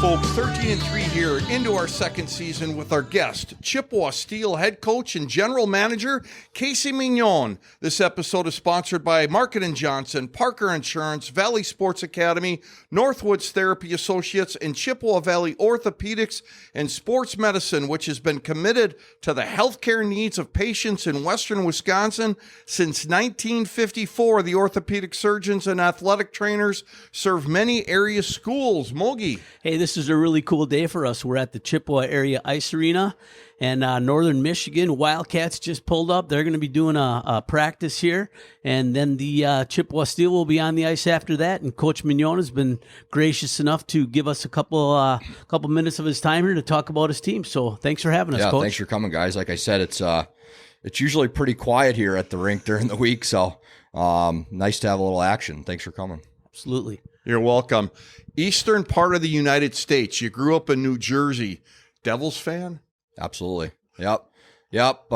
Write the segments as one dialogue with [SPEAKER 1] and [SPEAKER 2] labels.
[SPEAKER 1] folks. 13-3 here into our second season with our guest, Chippewa Steel head coach and general manager, Casey Mignone. This episode is sponsored by Market & Johnson, Parker Insurance, Valley Sports Academy, Northwoods Therapy Associates, and Chippewa Valley Orthopedics and Sports Medicine, which has been committed to the healthcare needs of patients in western Wisconsin since 1954. The orthopedic surgeons and athletic trainers serve many area schools. Mogi.
[SPEAKER 2] Hey, this is a really cool day for us. We're at the Chippewa Area Ice Arena, and Northern Michigan Wildcats just pulled up. They're going to be doing a practice here, and then the Chippewa Steel will be on the ice after that. And Coach Mignone has been gracious enough to give us a couple minutes of his time here to talk about his team. So thanks for having us, Coach.
[SPEAKER 3] Thanks for coming, guys. Like I said, it's usually pretty quiet here at the rink during the week, so nice to have a little action. Thanks for coming.
[SPEAKER 2] Absolutely.
[SPEAKER 1] You're welcome. Eastern part of the United States. You grew up in New Jersey. Devils fan?
[SPEAKER 3] Absolutely. Yep.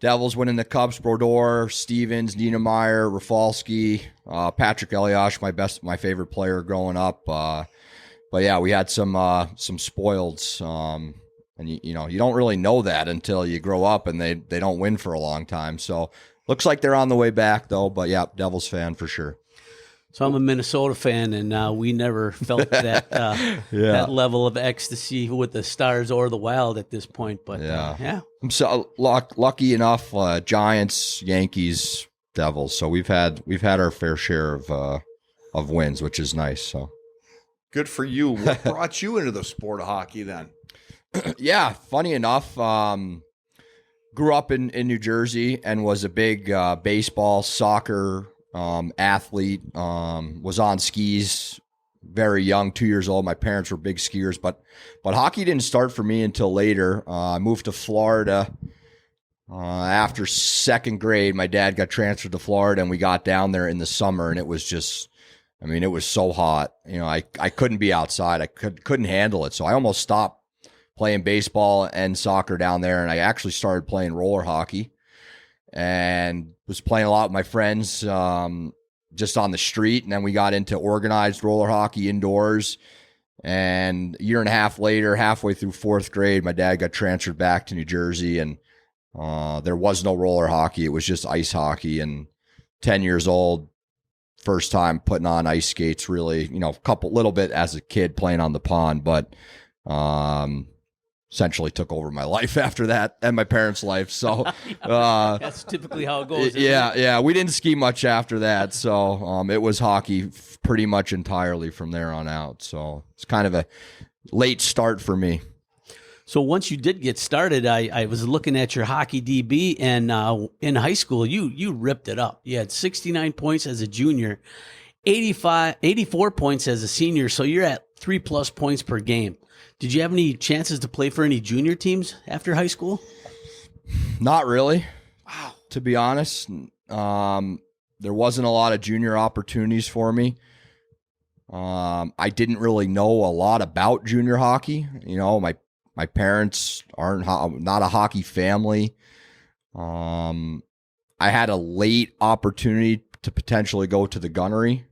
[SPEAKER 3] Devils winning the Cubs, Brodeur, Stevens, Niedermeyer, Rafalski, Patrick Elias, my favorite player growing up. But yeah, we had some spoileds. And you don't really know that until you grow up and they don't win for a long time. So looks like they're on the way back though. But yeah, Devils fan for sure.
[SPEAKER 2] So I'm a Minnesota fan, and we never felt that that level of ecstasy with the Stars or the Wild at this point. But yeah.
[SPEAKER 3] I'm so lucky enough. Giants, Yankees, Devils. So we've had our fair share of wins, which is nice. So
[SPEAKER 1] good for you. What brought you into the sport of hockey then?
[SPEAKER 3] Yeah, funny enough, grew up in New Jersey and was a big baseball, soccer athlete. Was on skis very young, 2 years old. My parents were big skiers, but hockey didn't start for me until later. I moved to Florida after second grade. My dad got transferred to Florida, and we got down there in the summer, and it was just, it was so hot. I couldn't be outside. I couldn't handle it, so I almost stopped playing baseball and soccer down there, and I actually started playing roller hockey and was playing a lot with my friends just on the street. And then we got into organized roller hockey indoors. And a year and a half later, halfway through fourth grade, my dad got transferred back to New Jersey, and there was no roller hockey. It was just ice hockey. And 10 years old, first time putting on ice skates, really, little bit as a kid playing on the pond, but essentially took over my life after that and my parents' life. So
[SPEAKER 2] that's typically how it goes.
[SPEAKER 3] Yeah. We didn't ski much after that. So it was hockey pretty much entirely from there on out. So it's kind of a late start for me.
[SPEAKER 2] So once you did get started, I was looking at your hockey DB, and in high school, you ripped it up. You had 69 points as a junior, 84 points as a senior. So you're at 3+ points per game. Did you have any chances to play for any junior teams after high school?
[SPEAKER 3] Not really.
[SPEAKER 1] Wow.
[SPEAKER 3] To be honest, there wasn't a lot of junior opportunities for me. I didn't really know a lot about junior hockey. My parents aren't not a hockey family. I had a late opportunity to potentially go to the Gunnery,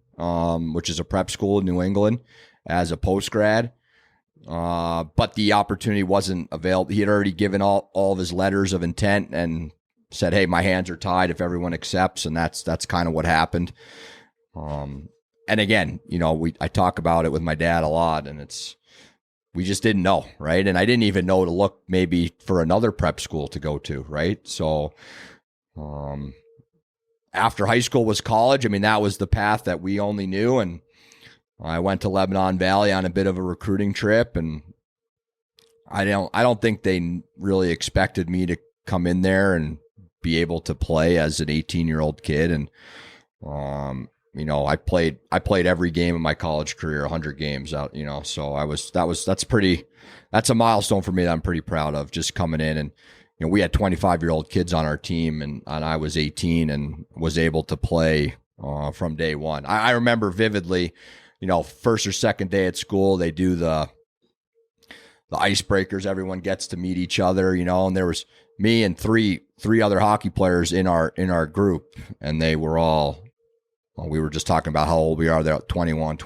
[SPEAKER 3] which is a prep school in New England, as a post-grad. But the opportunity wasn't available. He had already given all of his letters of intent and said, "Hey, my hands are tied if everyone accepts," and that's kind of what happened. And again, I talk about it with my dad a lot, and we just didn't know, right? And I didn't even know to look maybe for another prep school to go to, right? So, after high school was college. That was the path that we only knew, and I went to Lebanon Valley on a bit of a recruiting trip, and I don't think they really expected me to come in there and be able to play as an 18-year-old kid. And I played every game of my college career, 100 games out. So that's a milestone for me that I'm pretty proud of, just coming in. And we had 25-year-old kids on our team, and I was 18 and was able to play from day one. I remember vividly. First or second day at school, they do the icebreakers. Everyone gets to meet each other, and there was me and three other hockey players in our group, and they were all, we were just talking about how old we are. They're 21.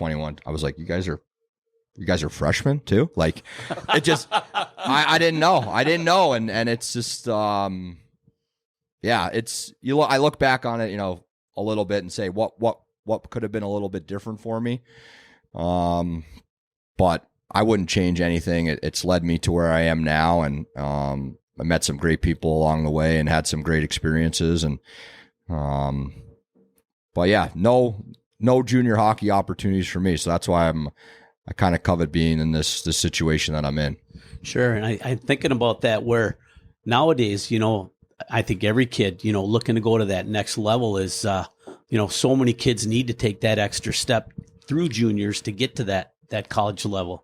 [SPEAKER 3] I was like, you guys are you guys are freshmen too? Like, it just, I didn't know. And it's just, I look back on it, a little bit and say, what could have been a little bit different for me? But I wouldn't change anything. It's led me to where I am now. And, I met some great people along the way and had some great experiences. And, but yeah, no junior hockey opportunities for me. So that's why I kind of covet being in this situation that I'm in.
[SPEAKER 2] Sure. And I'm thinking about that where nowadays, I think every kid, looking to go to that next level is, so many kids need to take that extra step through juniors to get to that college level.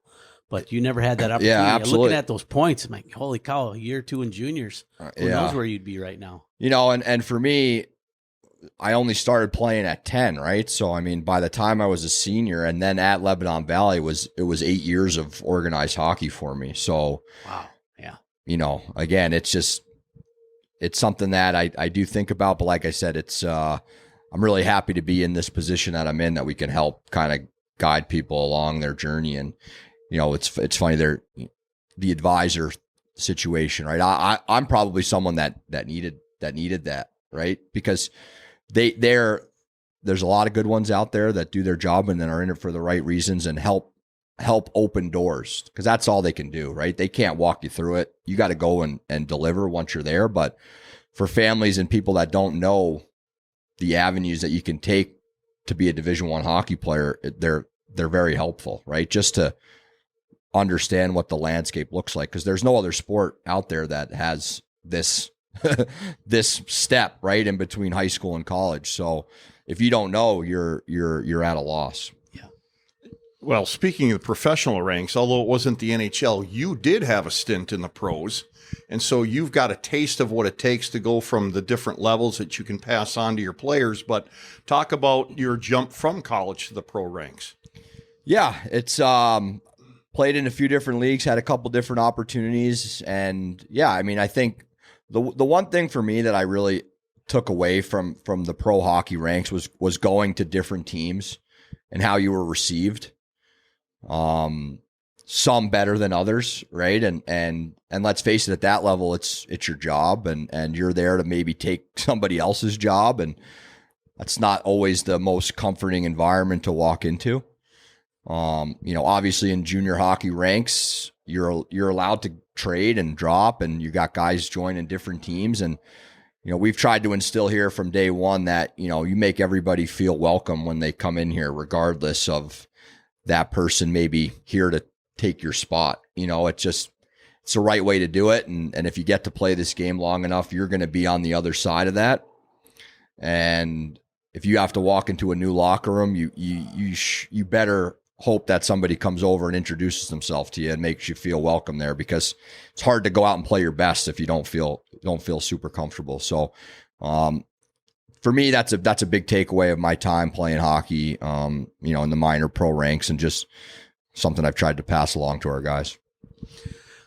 [SPEAKER 2] But you never had that opportunity.
[SPEAKER 3] Yeah, absolutely.
[SPEAKER 2] Looking at those points, I'm like, holy cow, a year or two in juniors. Who knows where you'd be right now?
[SPEAKER 3] And for me, I only started playing at 10, right? So, I mean, by the time I was a senior and then at Lebanon Valley, it was 8 years of organized hockey for me. So,
[SPEAKER 2] wow. Yeah.
[SPEAKER 3] Again, it's something that I do think about, but like I said, I'm really happy to be in this position that I'm in, that we can help kind of guide people along their journey. And, it's funny, the advisor situation, right? I'm probably someone that needed that, right? Because there's a lot of good ones out there that do their job and then are in it for the right reasons and help open doors, because that's all they can do, right? They can't walk you through it. You got to go and deliver once you're there. But for families and people that don't know the avenues that you can take to be a Division I hockey player, they're very helpful, right? Just to understand what the landscape looks like, because there's no other sport out there that has this this step right in between high school and college. So if you don't know, you're at a loss.
[SPEAKER 2] Yeah.
[SPEAKER 1] Well, speaking of the professional ranks, although it wasn't the NHL, you did have a stint in the pros. And so you've got a taste of what it takes to go from the different levels that you can pass on to your players. But talk about your jump from college to the pro ranks.
[SPEAKER 3] Yeah, it's played in a few different leagues, had a couple different opportunities. And yeah, I mean, I think the one thing for me that I really took away from the pro hockey ranks was going to different teams and how you were received. Some better than others, right? And let's face it, at that level, it's your job, and you're there to maybe take somebody else's job, and that's not always the most comforting environment to walk into. Obviously in junior hockey ranks, you're allowed to trade and drop, and you got guys joining different teams. And, we've tried to instill here from day one that, you make everybody feel welcome when they come in here, regardless of that person maybe here to take your spot. It's the right way to do it. And if you get to play this game long enough, you're going to be on the other side of that. And if you have to walk into a new locker room, you better hope that somebody comes over and introduces themselves to you and makes you feel welcome there, because it's hard to go out and play your best if you don't feel super comfortable. So, for me, that's a big takeaway of my time playing hockey, in the minor pro ranks, and just something I've tried to pass along to our guys.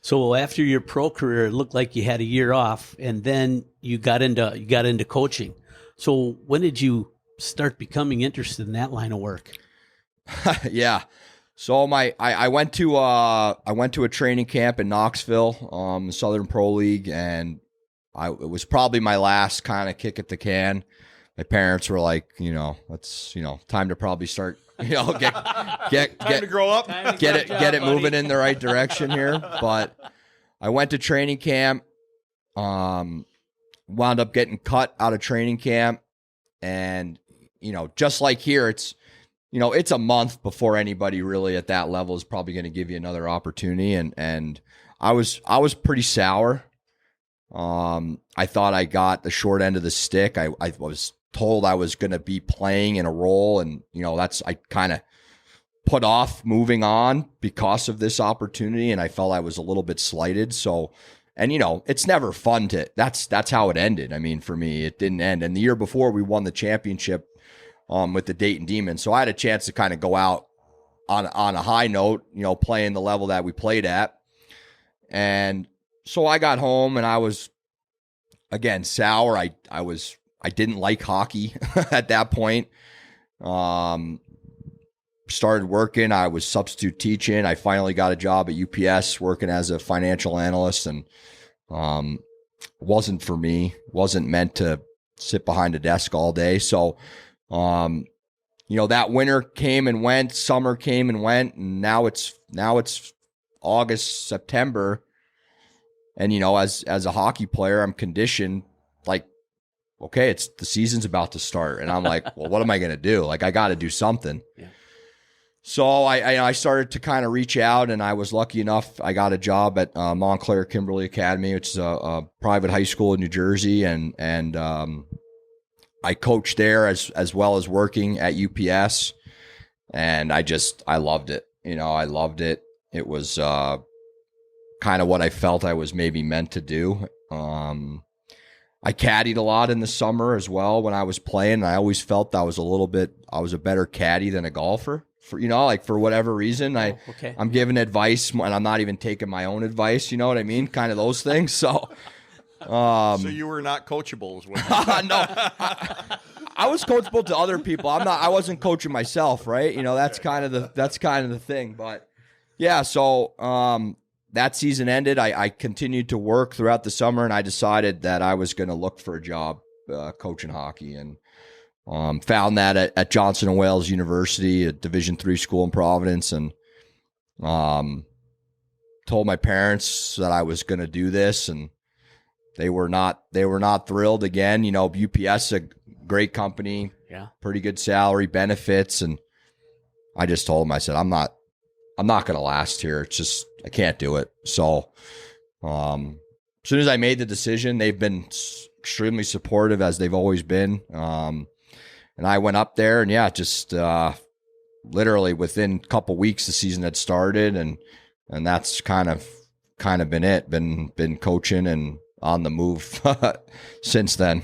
[SPEAKER 2] So after your pro career, it looked like you had a year off, and then you got into coaching. So when did you start becoming interested in that line of work?
[SPEAKER 3] Yeah. So I went to a training camp in Knoxville, Southern Pro League, and it was probably my last kind of kick at the can. My parents were like, let's, time to probably start, get
[SPEAKER 1] Time to grow up,
[SPEAKER 3] get it moving in the right direction here. But I went to training camp, wound up getting cut out of training camp, and just like here, it's a month before anybody really at that level is probably going to give you another opportunity. And I was pretty sour. I thought I got the short end of the stick. I was told I was going to be playing in a role, and I kind of put off moving on because of this opportunity, and I felt I was a little bit slighted. So, and it's never fun that's how it ended. I mean, for me, it didn't end. And the year before, we won the championship with the Dayton Demons, so I had a chance to kind of go out on a high note, playing the level that we played at. And so I got home, and I was again sour. I didn't like hockey at that point. started working. I was substitute teaching. I finally got a job at UPS working as a financial analyst, and wasn't for me. Wasn't meant to sit behind a desk all day. So, that winter came and went, summer came and went, and now it's August, September. And, as a hockey player, I'm conditioned like, okay, the season's about to start. And I'm like, well, what am I going to do? Like, I got to do something. Yeah. So I started to kind of reach out, and I was lucky enough. I got a job at Montclair Kimberly Academy, which is a private high school in New Jersey. And I coached there as well as working at UPS. And I loved it. I loved it. It was kind of what I felt I was maybe meant to do. I caddied a lot in the summer as well when I was playing. I always felt I was a better caddy than a golfer. For whatever reason, I'm giving advice and I'm not even taking my own advice. You know what I mean? Kind of those things. So,
[SPEAKER 1] so you were not coachable as well.
[SPEAKER 3] No, I was coachable to other people. I wasn't coaching myself, right? That's kind of the thing. But yeah, so that season ended. I continued to work throughout the summer, and I decided that I was going to look for a job coaching hockey, and found that at Johnson & Wales University, a Division III school in Providence, and told my parents that I was going to do this, and they were not thrilled. Again, UPS, a great company, yeah, pretty good salary, benefits, and I just told them, I said, I'm not going to last here. It's just, I can't do it. So, as soon as I made the decision, they've been extremely supportive, as they've always been. And I went up there, and yeah, just literally within a couple weeks, the season had started, and that's kind of been it. Been coaching and on the move since then.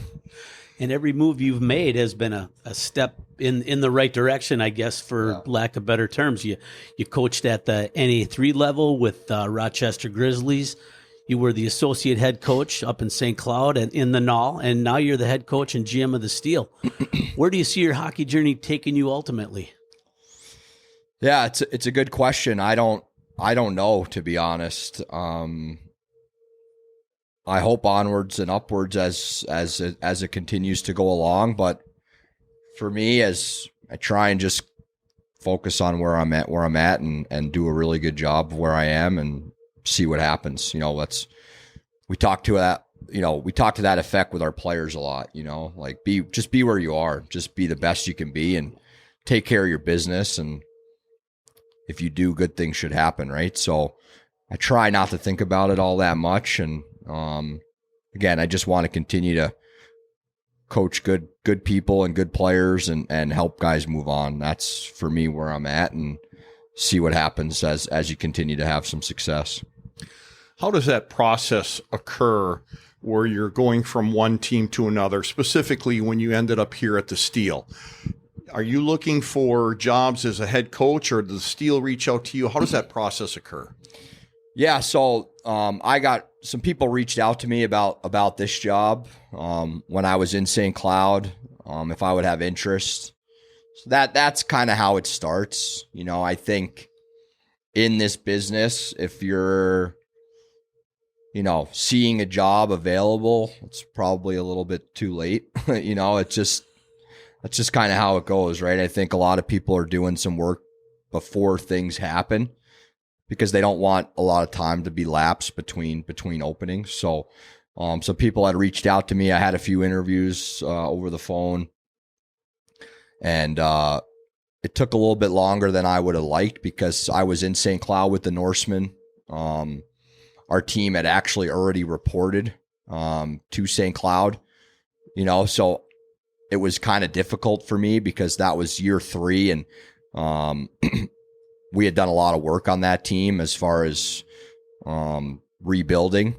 [SPEAKER 2] And every move you've made has been a step in the right direction, I guess, for lack of better terms. You coached at the NA3 level with Rochester Grizzlies. You were the associate head coach up in St. Cloud and in the NAHL, and now you're the head coach and GM of the Steel. Where do you see your hockey journey taking you ultimately?
[SPEAKER 3] Yeah, it's a good question. I don't know, to be honest. I hope onwards and upwards as it continues to go along. But for me, as I try and just focus on where I'm at and do a really good job of where I am and see what happens. We talk to that effect with our players a lot, like just be where you are, just be the best you can be and take care of your business. And if you do, good things should happen. Right. So I try not to think about it all that much. And, again, I just want to continue to coach good people and good players and help guys move on. That's for me where I'm at, and see what happens as you continue to have some success.
[SPEAKER 1] How does that process occur where you're going from one team to another, specifically when you ended up here at the Steel? Are you looking for jobs as a head coach, or does the Steel reach out to you? How does that process occur?
[SPEAKER 3] Yeah, so I got some people reached out to me about this job when I was in St. Cloud, if I would have interest. So that's kind of how it starts. I think in this business, if you're seeing a job available, it's probably a little bit too late. That's just kind of how it goes, right? I think a lot of people are doing some work before things happen because they don't want a lot of time to be lapsed between openings. So, some people had reached out to me. I had a few interviews over the phone, and it took a little bit longer than I would have liked because I was in St. Cloud with the Norsemen. Our team had actually already reported to St. Cloud, so it was kind of difficult for me because that was year 3, and we had done a lot of work on that team as far as rebuilding,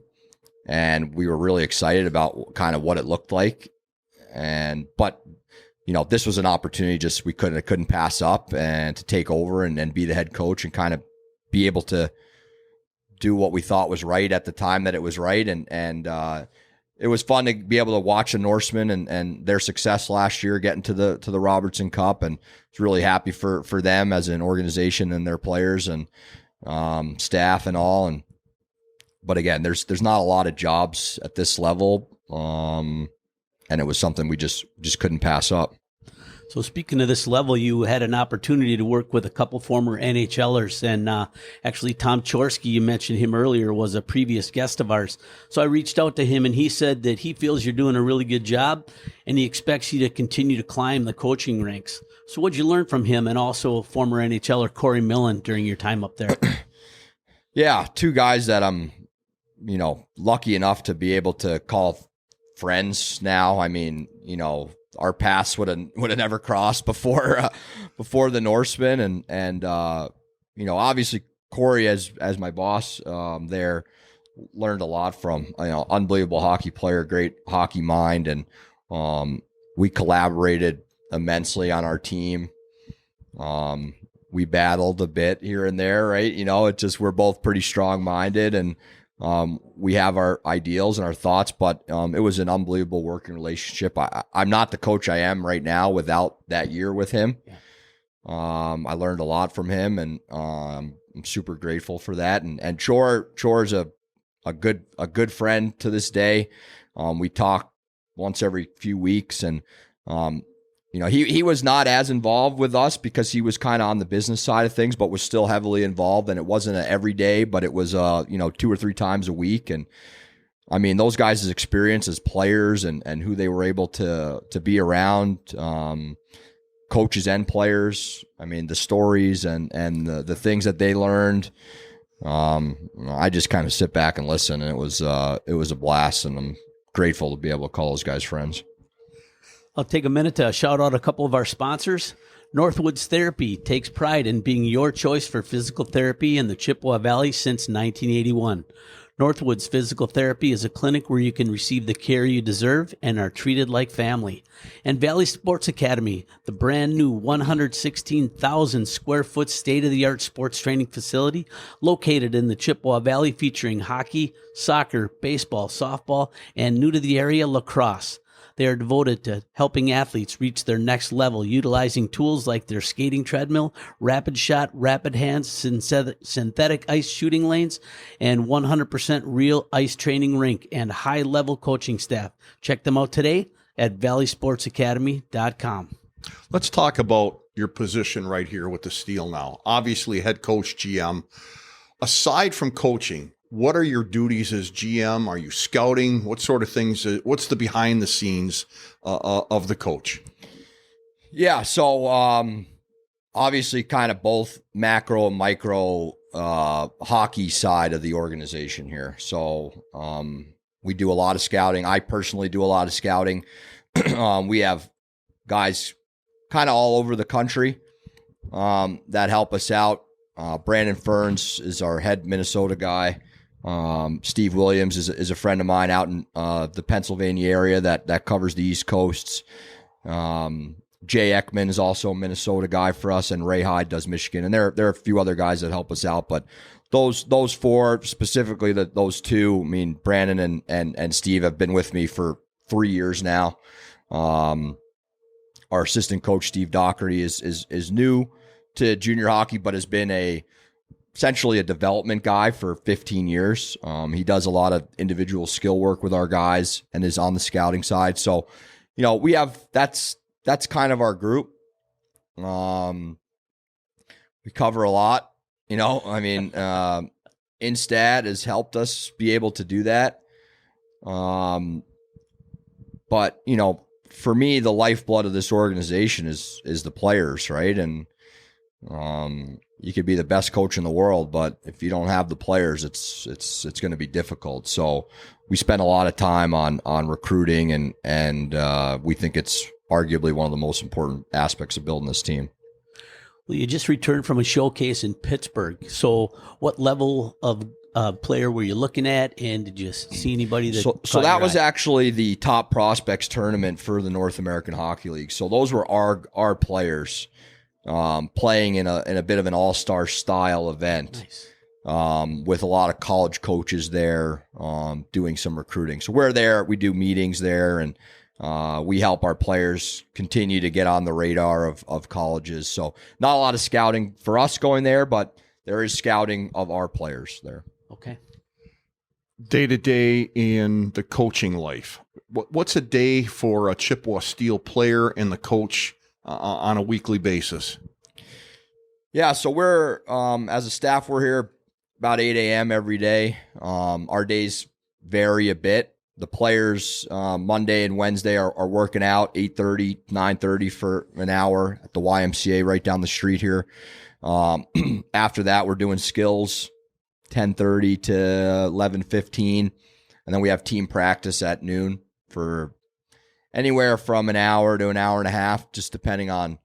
[SPEAKER 3] and we were really excited about kind of what it looked like. But this was an opportunity just we couldn't pass up, and to take over and be the head coach and kind of be able to do what we thought was right at the time that it was right. And it was fun to be able to watch the Norsemen and their success last year, getting to the Robertson Cup, and was really happy for them as an organization and their players and staff and all. But again, there's not a lot of jobs at this level, and it was something we just couldn't pass up.
[SPEAKER 2] So speaking of this level, you had an opportunity to work with a couple former NHLers, and actually Tom Chorsky, you mentioned him earlier, was a previous guest of ours. So I reached out to him, and he said that he feels you're doing a really good job, and he expects you to continue to climb the coaching ranks. So what'd you learn from him and also former NHLer Corey Millen during your time up there?
[SPEAKER 3] Yeah, two guys that I'm, lucky enough to be able to call friends now. I mean, our paths would have never crossed before the Norsemen, and obviously Corey as my boss there, learned a lot from, unbelievable hockey player, great hockey mind, and we collaborated immensely on our team. We battled a bit here and there, right? It's just we're both pretty strong minded, and we have our ideals and our thoughts, but it was an unbelievable working relationship. I'm not the coach I am right now without that year with him. Yeah. I learned a lot from him, and I'm super grateful for that. And Chor's a good friend to this day. We talk once every few weeks, and he was not as involved with us because he was kind of on the business side of things, but was still heavily involved. And it wasn't an every day, but it was 2 or 3 times a week. And I mean, those guys' experience as players and who they were able to be around, coaches and players. I mean, the stories and the things that they learned. I just kind of sit back and listen, and it was a blast, and I'm grateful to be able to call those guys friends.
[SPEAKER 2] I'll take a minute to shout out a couple of our sponsors. Northwoods Therapy takes pride in being your choice for physical therapy in the Chippewa Valley since 1981. Northwoods Physical Therapy is a clinic where you can receive the care you deserve and are treated like family. And Valley Sports Academy, the brand new 116,000 square foot state-of-the-art sports training facility located in the Chippewa Valley, featuring hockey, soccer, baseball, softball, and new to the area, lacrosse. They are devoted to helping athletes reach their next level, utilizing tools like their skating treadmill, rapid shot, rapid hands, synthetic ice shooting lanes, and 100% real ice training rink and high-level coaching staff. Check them out today at valleysportsacademy.com.
[SPEAKER 1] Let's talk about your position right here with the Steel now. Obviously, head coach, GM. Aside from coaching, what are your duties as GM? Are you scouting? What sort of things? What's the behind the scenes of the coach?
[SPEAKER 3] Yeah, so obviously kind of both macro and micro hockey side of the organization here. So we do a lot of scouting. I personally do a lot of scouting. We have guys kind of all over the country that help us out. Brandon Ferns is our head Minnesota guy. Steve Williams is a friend of mine out in the Pennsylvania area that covers the East Coasts. Jay Ekman is also a Minnesota guy for us, and Ray Hyde does Michigan. And there are a few other guys that help us out, but those four, specifically those two, I mean, Brandon and Steve have been with me for 3 years now. Our assistant coach, Steve Doherty, is new to junior hockey, but has been essentially a development guy for 15 years. He does a lot of individual skill work with our guys and is on the scouting side. So, we have, that's kind of our group. We cover a lot, Instat has helped us be able to do that. But, for me, the lifeblood of this organization is the players, right? And, you could be the best coach in the world, but if you don't have the players, it's going to be difficult. So we spend a lot of time on recruiting, and we think it's arguably one of the most important aspects of building this team.
[SPEAKER 2] Well, you just returned from a showcase in Pittsburgh. So what level of player were you looking at, and did you see anybody that
[SPEAKER 3] So that was actually the top prospects tournament for the North American Hockey League. So those were our players playing in a bit of an all-star style event.
[SPEAKER 2] Nice.
[SPEAKER 3] with a lot of college coaches there, doing some recruiting. So we're there, we do meetings there, and we help our players continue to get on the radar of colleges. So not a lot of scouting for us going there, but there is scouting of our players there.
[SPEAKER 2] Okay.
[SPEAKER 1] Day to day in the coaching life. What's a day for a Chippewa Steel player and the coach on a weekly basis?
[SPEAKER 3] Yeah, so we're, as a staff, we're here about 8 a.m. every day. Our days vary a bit. The players, Monday and Wednesday are working out 8:30, 9:30 for an hour at the YMCA right down the street here. After that, we're doing skills 10:30 to 11:15. And then we have team practice at noon for anywhere from an hour to an hour and a half, just depending on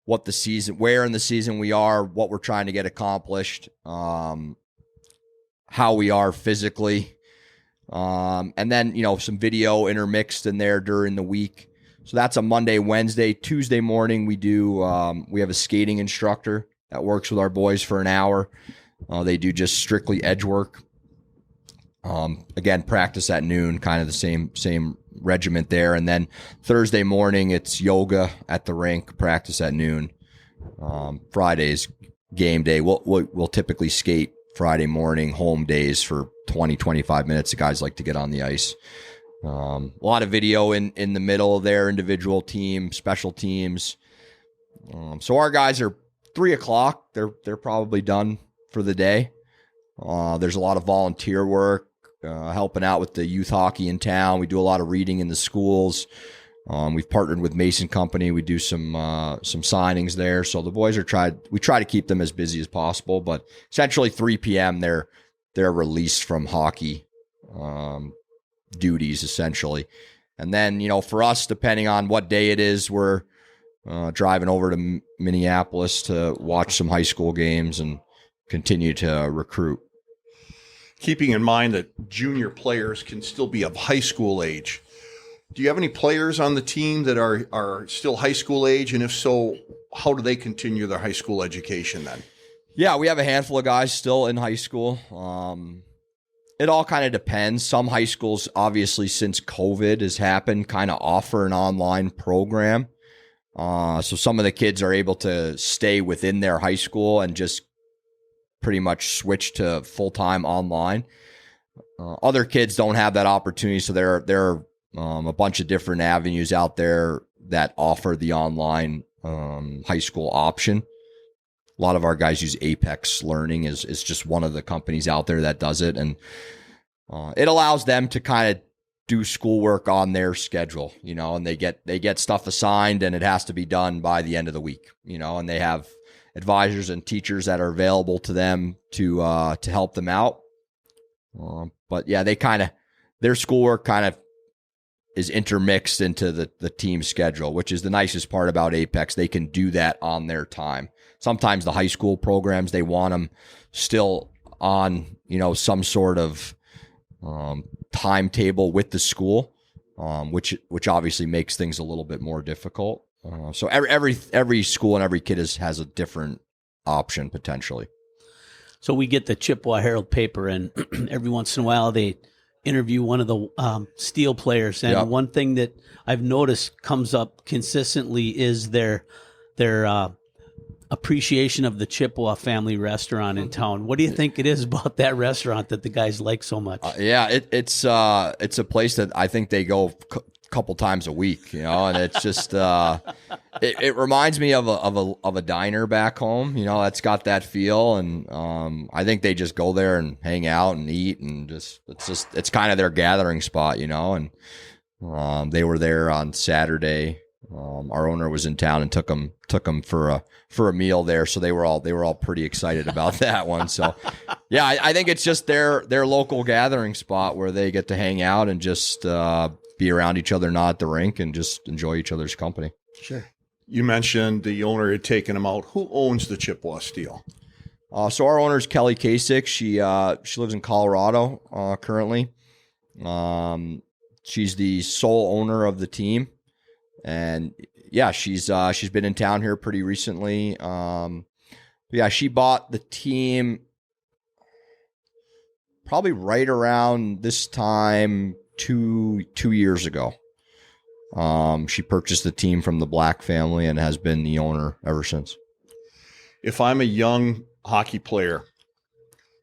[SPEAKER 3] what the season, where in the season we are, what we're trying to get accomplished, how we are physically. And then, some video intermixed in there during the week. So that's a Monday, Wednesday. Tuesday morning, we have a skating instructor that works with our boys for an hour. They do just strictly edge work. Again, practice at noon, kind of the same regiment there. And then Thursday morning, it's yoga at the rink, practice at noon. Fridays, game day. We'll typically skate Friday morning, home days for 20, 25 minutes. The guys like to get on the ice. A lot of video in the middle there, individual team, special teams. So our guys are 3 o'clock. They're probably done for the day. There's a lot of volunteer work, helping out with the youth hockey in town. We do a lot of reading in the schools. We've partnered with Mason Company. We do some signings there. So the boys we try to keep them as busy as possible, but essentially 3 p.m. they're released from hockey duties essentially. And then, for us, depending on what day it is, we're driving over to Minneapolis to watch some high school games and continue to recruit.
[SPEAKER 1] Keeping in mind that junior players can still be of high school age. Do you have any players on the team that are still high school age? And if so, how do they continue their high school education then?
[SPEAKER 3] Yeah, we have a handful of guys still in high school. It all kind of depends. Some high schools, obviously, since COVID has happened, kind of offer an online program. So some of the kids are able to stay within their high school and just pretty much switch to full-time online. Other kids don't have that opportunity, so there are a bunch of different avenues out there that offer the online high school option. A lot of our guys use Apex Learning is just one of the companies out there that does it, and it allows them to kind of do schoolwork on their schedule, and they get stuff assigned, and it has to be done by the end of the week, and they have advisors and teachers that are available to them to help them out. But yeah, their schoolwork kind of is intermixed into the team schedule, which is the nicest part about Apex. They can do that on their time. Sometimes the high school programs, they want them still on, some sort of timetable with the school, which obviously makes things a little bit more difficult. So every school and every kid has a different option potentially.
[SPEAKER 2] So we get the Chippewa Herald paper, and every once in a while they interview one of the Steel players. And
[SPEAKER 3] Yep.
[SPEAKER 2] One thing that I've noticed comes up consistently is their appreciation of the Chippewa family restaurant in town. What do you think it is about that restaurant that the guys like so much?
[SPEAKER 3] It's a place that I think they go couple times a week, and it's just it reminds me of a diner back home, that's got that feel, and I think they just go there and hang out and eat, and it's kind of their gathering spot, and they were there on Saturday. Our owner was in town and took them for a meal there, so they were all pretty excited about that one. So yeah, I think it's just their local gathering spot where they get to hang out and just be around each other, not at the rink, and just enjoy each other's company.
[SPEAKER 2] Sure.
[SPEAKER 1] You mentioned the owner had taken them out. Who owns the Chippewa Steel?
[SPEAKER 3] So our owner is Kelly Kasich. She lives in Colorado currently. She's the sole owner of the team, and yeah, she's been in town here pretty recently. Yeah, she bought the team probably right around this time 2 years ago. She purchased the team from the Black family and has been the owner ever since.
[SPEAKER 1] If I'm a young hockey player,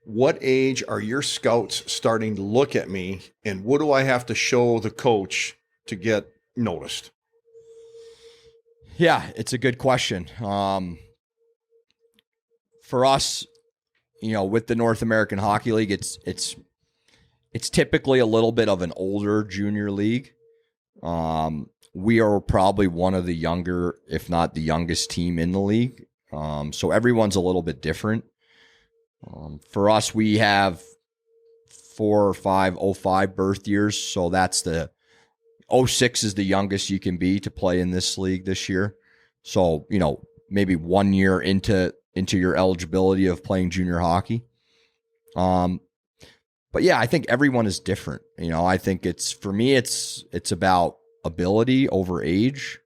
[SPEAKER 1] what age are your scouts starting to look at me, and what do I have to show the coach to get noticed?
[SPEAKER 3] Yeah, it's a good question. For us, with the North American Hockey League, it's typically a little bit of an older junior league. We are probably one of the younger, if not the youngest team in the league. So everyone's a little bit different. For us, we have 4 or 5 05 birth years. So that's the 06 is the youngest you can be to play in this league this year. So, maybe 1 year into your eligibility of playing junior hockey. But yeah, I think everyone is different. I think for me, it's about ability over age.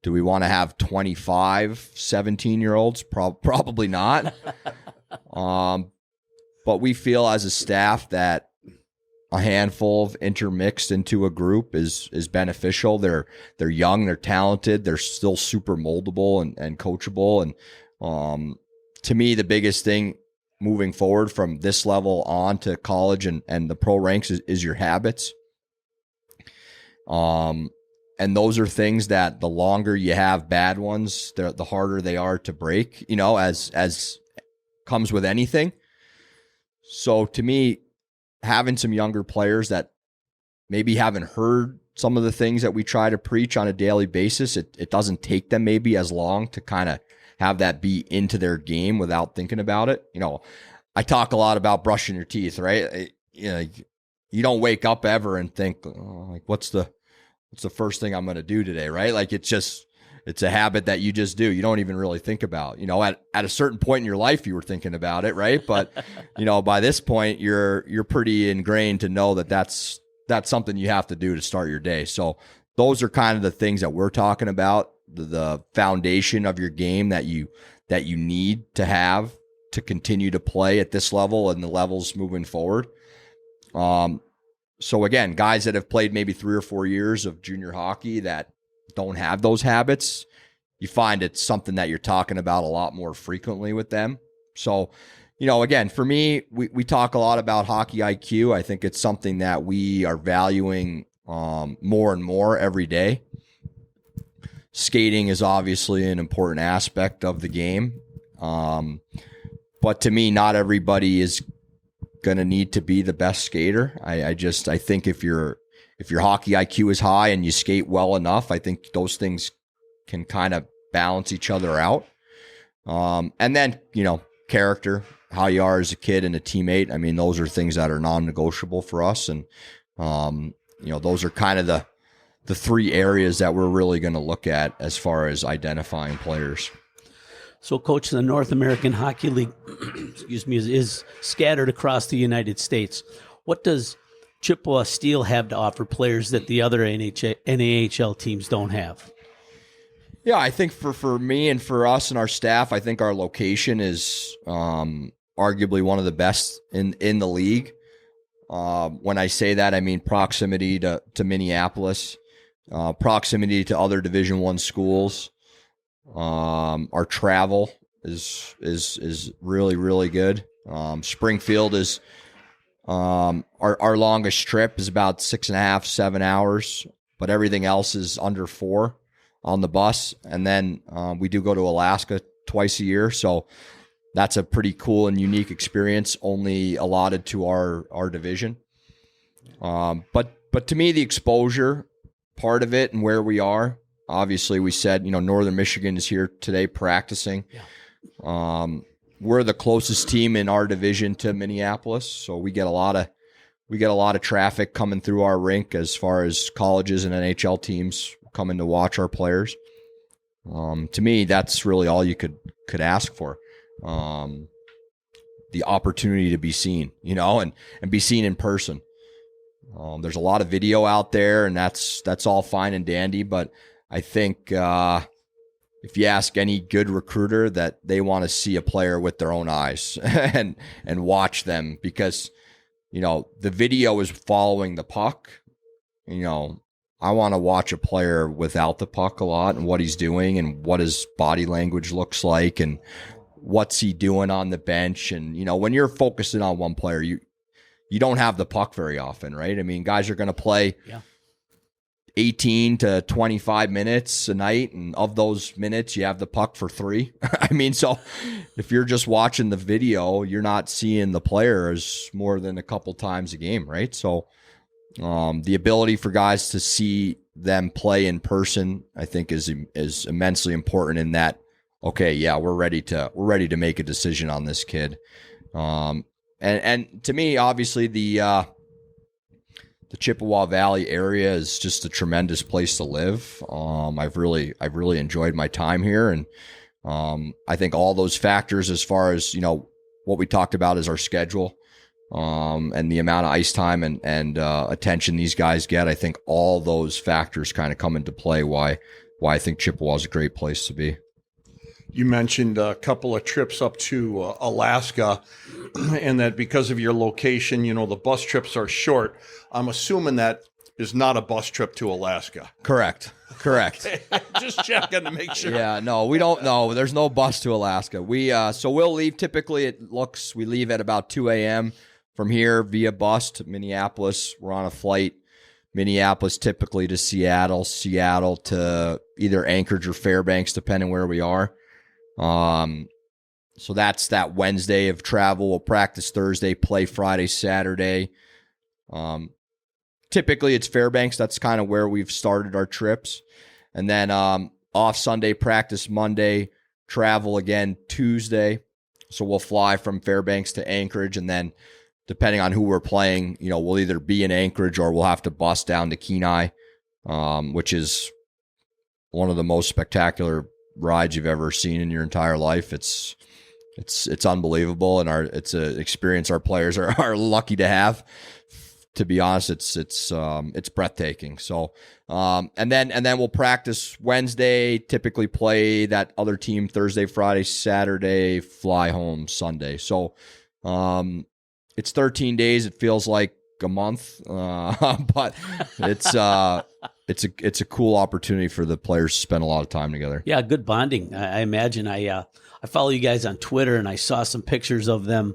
[SPEAKER 3] Do we want to have 25, 17-year-olds? Probably not. But we feel as a staff that a handful of intermixed into a group is beneficial. They're young, they're talented, they're still super moldable and coachable. And to me, the biggest thing moving forward from this level on to college and the pro ranks is your habits. And those are things that the longer you have bad ones, the harder they are to break, as comes with anything. So to me, having some younger players that maybe haven't heard some of the things that we try to preach on a daily basis, it doesn't take them maybe as long to kind of have that be into their game without thinking about it. I talk a lot about brushing your teeth, right? You don't wake up ever and think, what's the first thing I'm going to do today, right? Like it's a habit that you just do. You don't even really think about. At a certain point in your life, you were thinking about it, right? But by this point, you're pretty ingrained to know that that's something you have to do to start your day. So those are kind of the things that we're talking about, the foundation of your game that you need to have to continue to play at this level and the levels moving forward. So again, guys that have played maybe 3 or 4 years of junior hockey that don't have those habits, you find it's something that you're talking about a lot more frequently with them. So, again, for me, we talk a lot about hockey IQ. I think it's something that we are valuing more and more every day. Skating is obviously an important aspect of the game. But to me, not everybody is going to need to be the best skater. I think if your hockey IQ is high and you skate well enough, I think those things can kind of balance each other out. And then, character, how you are as a kid and a teammate. I mean, those are things that are non-negotiable for us. And, those are kind of the 3 areas that we're really going to look at as far as identifying players.
[SPEAKER 2] So, Coach, the North American Hockey League, is scattered across the United States. What does Chippewa Steel have to offer players that the other NAHL teams don't have?
[SPEAKER 3] Yeah, I think for me and for us and our staff, I think our location is arguably one of the best in the league. When I say that, I mean proximity to Minneapolis, proximity to other Division I schools. Our travel is really, really good. Springfield is our longest trip is about 6.5, 7 hours, but everything else is under 4 on the bus. And then we do go to Alaska twice a year, so that's a pretty cool and unique experience, only allotted to our division. But to me, the exposure part of it and where we are, obviously we said, Northern Michigan is here today practicing. Yeah. We're the closest team in our division to Minneapolis, so we get a lot of traffic coming through our rink as far as colleges and NHL teams coming to watch our players. To me, that's really all you could ask for. The opportunity to be seen, and be seen in person. There's a lot of video out there, and that's all fine and dandy, but I think if you ask any good recruiter, that they want to see a player with their own eyes and watch them, because, the video is following the puck. I want to watch a player without the puck a lot, and what he's doing and what his body language looks like and what's he doing on the bench. And, when you're focusing on one player, you don't have the puck very often, right? I mean, guys are going to play 18 to 25 minutes a night, and of those minutes, you have the puck for 3. I mean, so if you're just watching the video, you're not seeing the players more than a couple times a game, right? So the ability for guys to see them play in person, I think, is immensely important in that, okay, yeah, we're ready to make a decision on this kid. And to me, obviously, the Chippewa Valley area is just a tremendous place to live. I've really enjoyed my time here, and I think all those factors, as far as what we talked about, is our schedule, and the amount of ice time and attention these guys get. I think all those factors kind of come into play why I think Chippewa is a great place to be.
[SPEAKER 1] You mentioned a couple of trips up to Alaska, and that because of your location, the bus trips are short. I'm assuming that is not a bus trip to Alaska.
[SPEAKER 3] Correct.
[SPEAKER 1] Okay. Just checking to make sure.
[SPEAKER 3] Yeah, no, we don't know. There's no bus to Alaska. So we'll leave. Typically, we leave at about 2 a.m. from here via bus to Minneapolis. We're on a flight, Minneapolis typically to Seattle to either Anchorage or Fairbanks, depending where we are. So that's that Wednesday of travel. We'll practice Thursday, play Friday, Saturday. Typically it's Fairbanks. That's kind of where we've started our trips. And then, off Sunday, practice Monday, travel again Tuesday. So we'll fly from Fairbanks to Anchorage, and then depending on who we're playing, we'll either be in Anchorage or we'll have to bus down to Kenai, which is one of the most spectacular rides you've ever seen in your entire life. It's unbelievable, and it's an experience our players are lucky to have. To be honest, it's breathtaking. So, and then we'll practice Wednesday, typically play that other team Thursday, Friday, Saturday, fly home Sunday. So, it's 13 days. It feels like a month, but it's a cool opportunity for the players to spend a lot of time together.
[SPEAKER 2] Yeah, good bonding. I imagine. I follow you guys on Twitter, and I saw some pictures of them,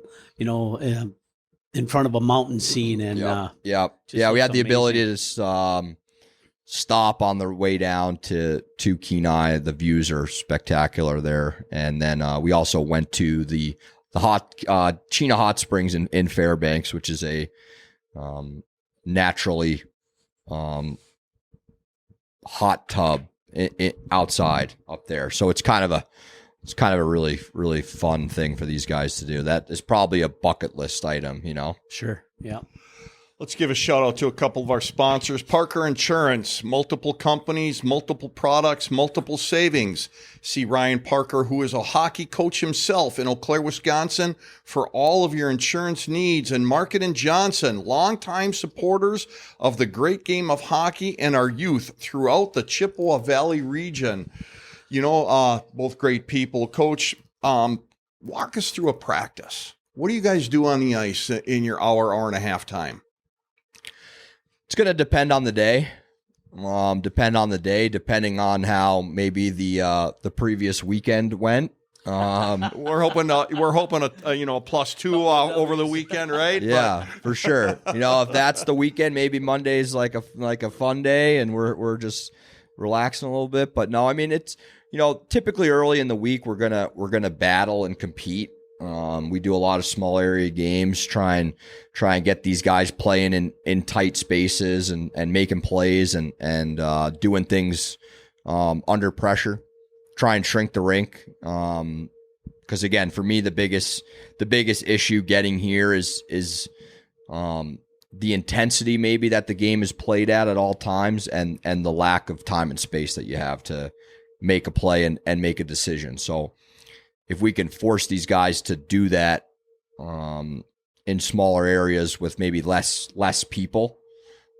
[SPEAKER 2] in front of a mountain scene. And
[SPEAKER 3] we had the ability to stop on the way down to Kenai. The views are spectacular there. And then we also went to the Chena Hot Springs in Fairbanks, which is a naturally hot tub outside up there. So it's kind of a really, really fun thing for these guys to do. That is probably a bucket list item,
[SPEAKER 2] Sure. Yeah.
[SPEAKER 1] Let's give a shout out to a couple of our sponsors. Parker Insurance, multiple companies, multiple products, multiple savings. See Ryan Parker, who is a hockey coach himself in Eau Claire, Wisconsin, for all of your insurance needs. And Market and Johnson, longtime supporters of the great game of hockey and our youth throughout the Chippewa Valley region. Both great people. Coach, walk us through a practice. What do you guys do on the ice in your hour and a half time?
[SPEAKER 3] It's going to depend on the day. Depending on how maybe the previous weekend went.
[SPEAKER 1] We're hoping a +2 over the weekend, right?
[SPEAKER 3] Yeah, for sure. If that's the weekend, maybe Monday's like a fun day, and we're just relaxing a little bit. But no, I mean, it's typically early in the week we're gonna battle and compete. We do a lot of small area games, try and get these guys playing in tight spaces and making plays and doing things under pressure. Try and shrink the rink. Because again, for me, the biggest issue getting here is the intensity maybe that the game is played at all times, and the lack of time and space that you have to make a play and make a decision. So if we can force these guys to do that in smaller areas with maybe less people,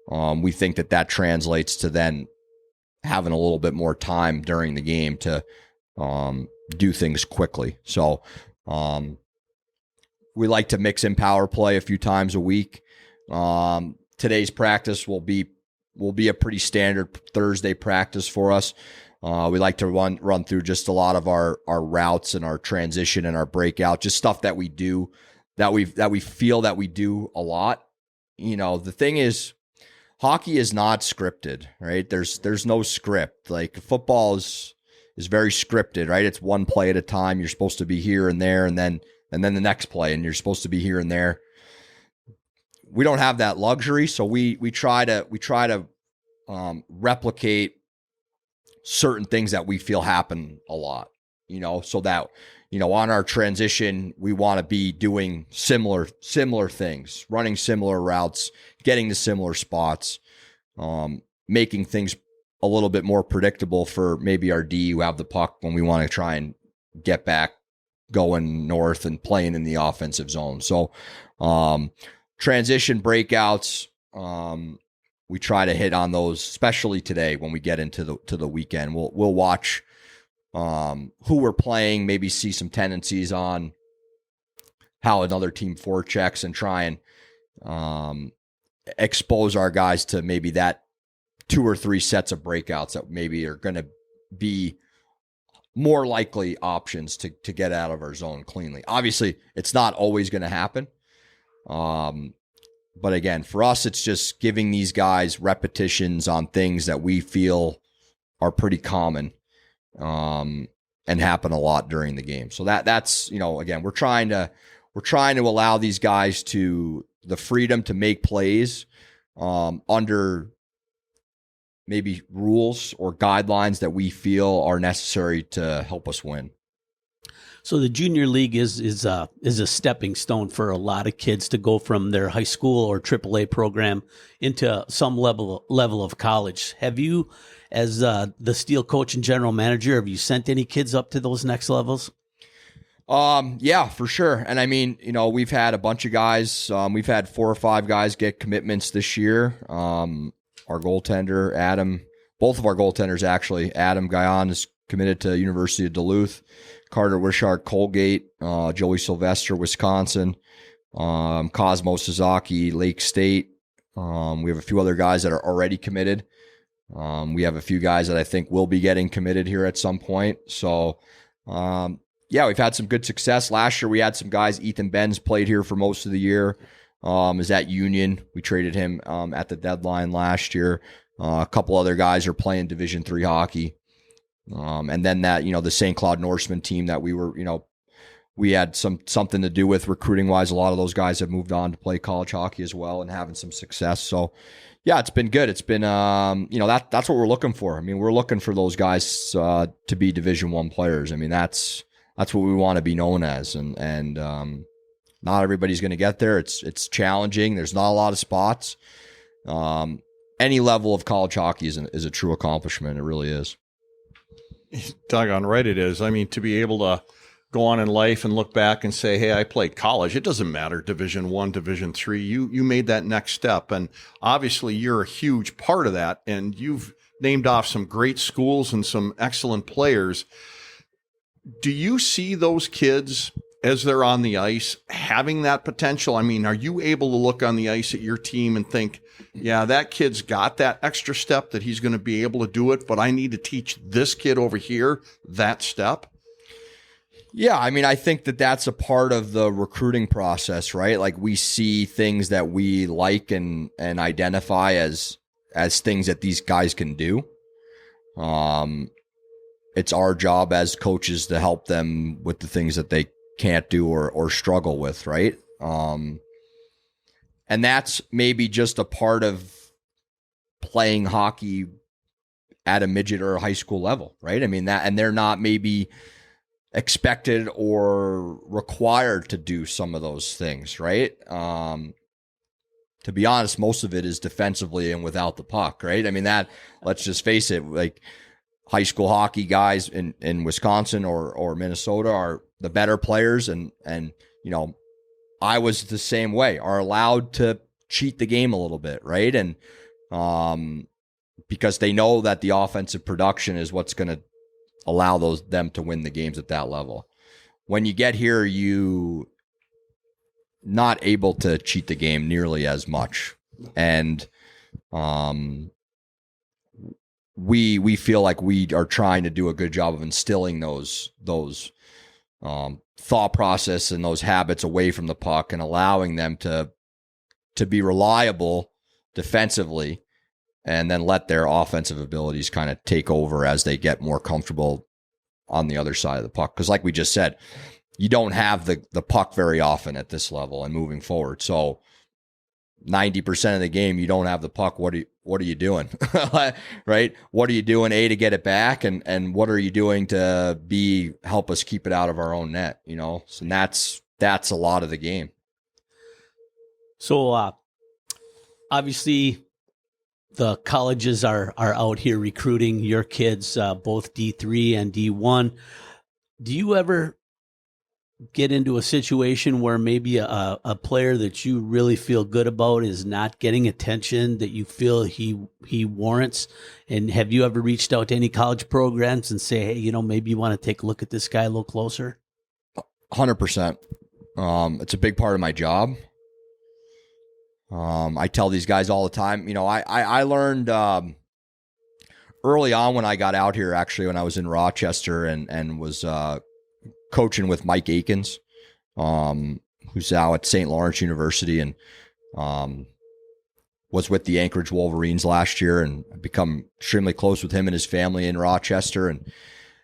[SPEAKER 3] we think that translates to then having a little bit more time during the game to do things quickly. So we like to mix in power play a few times a week. Today's practice will be a pretty standard Thursday practice for us. We like to run through just a lot of our routes and our transition and our breakout, just stuff that we do that we feel that we do a lot. The thing is, hockey is not scripted, right? There's no script. Like football is very scripted, right? It's one play at a time. You're supposed to be here and there, and then the next play, and you're supposed to be here and there. We don't have that luxury, so we try to replicate certain things that we feel happen a lot, so that, on our transition, we want to be doing similar things, running similar routes, getting to similar spots, making things a little bit more predictable for maybe our D who have the puck when we want to try and get back going north and playing in the offensive zone. So, transition breakouts, we try to hit on those, especially today when we get into the weekend. We'll watch who we're playing, maybe see some tendencies on how another team forechecks and try and expose our guys to maybe that 2 or 3 sets of breakouts that maybe are going to be more likely options to get out of our zone cleanly. Obviously, it's not always going to happen. But again, for us, it's just giving these guys repetitions on things that we feel are pretty common, and happen a lot during the game. So that's, again, we're trying to allow these guys the freedom to make plays, under maybe rules or guidelines that we feel are necessary to help us win.
[SPEAKER 2] So the junior league is a stepping stone for a lot of kids to go from their high school or AAA program into some level of college. Have you, as the Steel coach and general manager, have you sent any kids up to those next levels?
[SPEAKER 3] Yeah, for sure. And I mean, we've had a bunch of guys. We've had 4 or 5 guys get commitments this year. Our goaltender, Adam, both of our goaltenders actually, Adam Gajan is committed to University of Duluth. Carter Wishart, Colgate, Joey Sylvester, Wisconsin, Cosmo Suzuki, Lake State. We have a few other guys that are already committed. We have a few guys that I think will be getting committed here at some point. So, yeah, we've had some good success. Last year, we had some guys. Ethan Benz played here for most of the year. Is at Union. We traded him at the deadline last year. A couple other guys are playing Division III hockey. And then that, the St. Cloud Norseman team that we were, we had something to do with recruiting wise. A lot of those guys have moved on to play college hockey as well and having some success. So yeah, it's been good. It's been, that's what we're looking for. I mean, we're looking for those guys, to be Division I players. I mean, that's what we want to be known as. And not everybody's going to get there. It's challenging. There's not a lot of spots. Any level of college hockey is a true accomplishment. It really is.
[SPEAKER 1] Doggone right it is. I mean, to be able to go on in life and look back and say, hey, I played college. It doesn't matter, Division I, Division III. You made that next step. And obviously you're a huge part of that. And you've named off some great schools and some excellent players. Do you see those kids as they're on the ice having that potential? I mean, are you able to look on the ice at your team and think, yeah, that kid's got that extra step that he's going to be able to do it, but I need to teach this kid over here that step?
[SPEAKER 3] Yeah, I mean, I think that's a part of the recruiting process, right? Like we see things that we like and identify as things that these guys can do. It's our job as coaches to help them with the things that they can't do or struggle with, right? And that's maybe just a part of playing hockey at a midget or a high school level, right? I mean, and they're not maybe expected or required to do some of those things, right? To be honest, most of it is defensively and without the puck, right? I mean, let's just face it, like high school hockey guys in Wisconsin or Minnesota are the better players. And I was the same way, are allowed to cheat the game a little bit, right? And because they know that the offensive production is what's going to allow them to win the games at that level. When you get here, you not able to cheat the game nearly as much. And we feel like we are trying to do a good job of instilling those thought process and those habits away from the puck and allowing them to be reliable defensively, and then let their offensive abilities kind of take over as they get more comfortable on the other side of the puck. Because like we just said, you don't have the puck very often at this level and moving forward. So 90% of the game, you don't have the puck. What are you doing? Right? What are you doing, to get it back? And what are you doing to help us keep it out of our own net? So that's a lot of the game.
[SPEAKER 2] So obviously the colleges are out here recruiting your kids, both D3 and D1. Do you ever get into a situation where maybe a player that you really feel good about is not getting attention that you feel he warrants? And have you ever reached out to any college programs and say, hey, maybe you want to take a look at this guy a little closer?
[SPEAKER 3] 100%. It's a big part of my job. I tell these guys all the time, I learned early on when I got out here, actually, when I was in Rochester and was coaching with Mike Akins, who's now at St. Lawrence University, and was with the Anchorage Wolverines last year, and I've become extremely close with him and his family in Rochester. And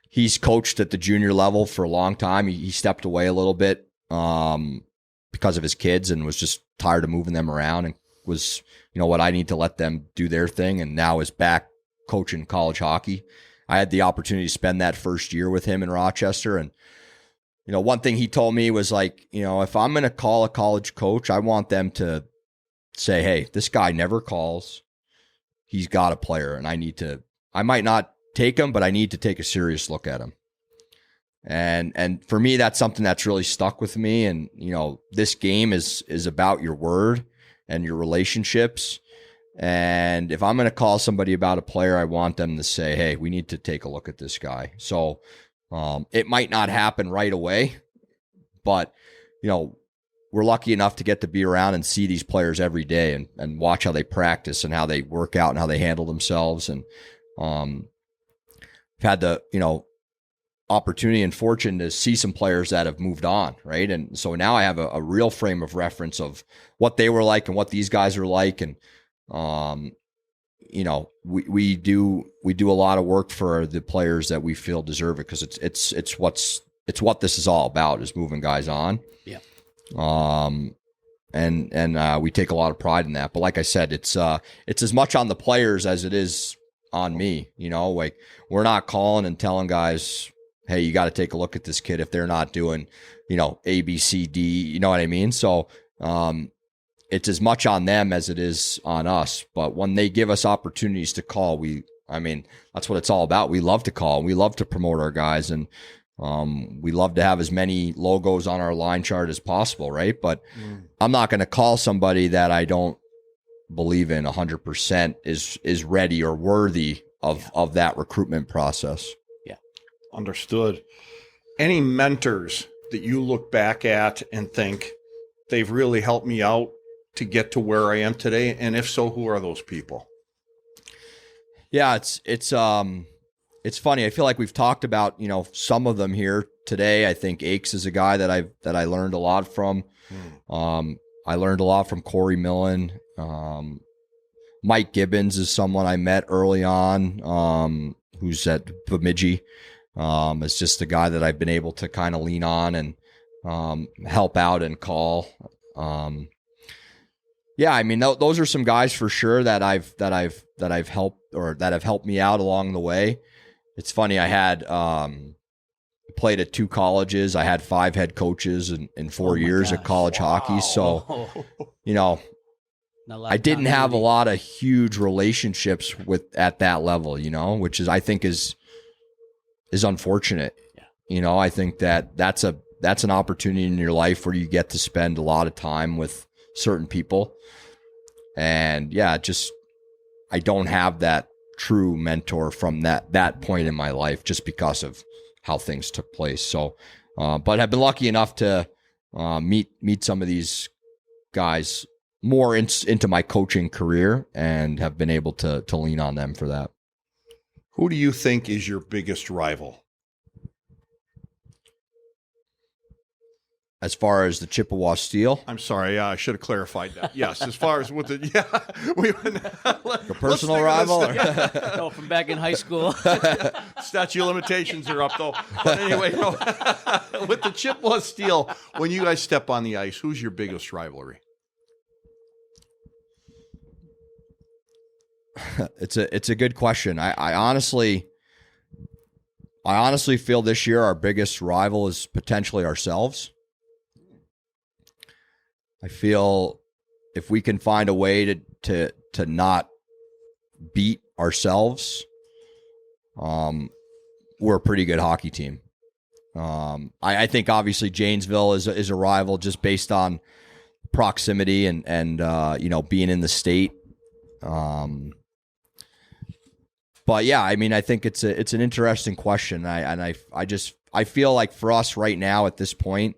[SPEAKER 3] he's coached at the junior level for a long time. He stepped away a little bit because of his kids and was just tired of moving them around, and was, what, I need to let them do their thing, and now is back coaching college hockey. I had the opportunity to spend that first year with him in Rochester, and one thing he told me was like, if I'm going to call a college coach, I want them to say, hey, this guy never calls. He's got a player, and I might not take him, but I need to take a serious look at him. And for me, that's something that's really stuck with me. And, this game is about your word and your relationships. And if I'm going to call somebody about a player, I want them to say, hey, we need to take a look at this guy. So it might not happen right away, but, we're lucky enough to get to be around and see these players every day and watch how they practice and how they work out and how they handle themselves. And I've had the, opportunity and fortune to see some players that have moved on, right? And so now I have a real frame of reference of what they were like and what these guys are like. And, we do a lot of work for the players that we feel deserve it, because it's what this is all about, is moving guys on.
[SPEAKER 2] Yeah.
[SPEAKER 3] And we take a lot of pride in that. But like I said, it's as much on the players as it is on me. Like, we're not calling and telling guys, hey, you got to take a look at this kid if they're not doing, A, B, C, D, you know what I mean? So, it's as much on them as it is on us. But when they give us opportunities to call, that's what it's all about. We love to call. We love to promote our guys, and we love to have as many logos on our line chart as possible, right? But I'm not going to call somebody that I don't believe in 100% is ready or worthy of that recruitment process.
[SPEAKER 1] Understood. Any mentors that you look back at and think they've really helped me out to get to where I am today? And if so, who are those people?
[SPEAKER 3] Yeah, it's funny. I feel like we've talked about, some of them here today. I think Aches is a guy that I learned a lot from. I learned a lot from Corey Millen. Mike Gibbons is someone I met early on, who's at Bemidji. It's just a guy that I've been able to kind of lean on and help out and call. Those are some guys for sure that I've helped, or that have helped me out along the way. It's funny. I had played at 2 colleges. I had 5 head coaches in 4 years of college hockey. So, I didn't have a lot of huge relationships at that level, which is, I think is unfortunate. Yeah. I think that's an opportunity in your life where you get to spend a lot of time with certain people. And I don't have that true mentor from that point in my life, just because of how things took place. So, but I've been lucky enough to meet some of these guys more into my coaching career, and have been able to lean on them for that.
[SPEAKER 1] Who do you think is your biggest rival?
[SPEAKER 3] As far as the Chippewa Steel,
[SPEAKER 1] I'm sorry, I should have clarified that. Yes, as far as with the
[SPEAKER 3] your personal rival.
[SPEAKER 2] No, from back in high school.
[SPEAKER 1] Statute of limitations are up though. But anyway, with the Chippewa Steel, when you guys step on the ice, who's your biggest rivalry?
[SPEAKER 3] It's a good question. I honestly feel this year our biggest rival is potentially ourselves. I feel if we can find a way to not beat ourselves, we're a pretty good hockey team. I think obviously Janesville is a rival just based on proximity and being in the state. But yeah, I mean, I think it's an interesting question. I feel like for us right now at this point,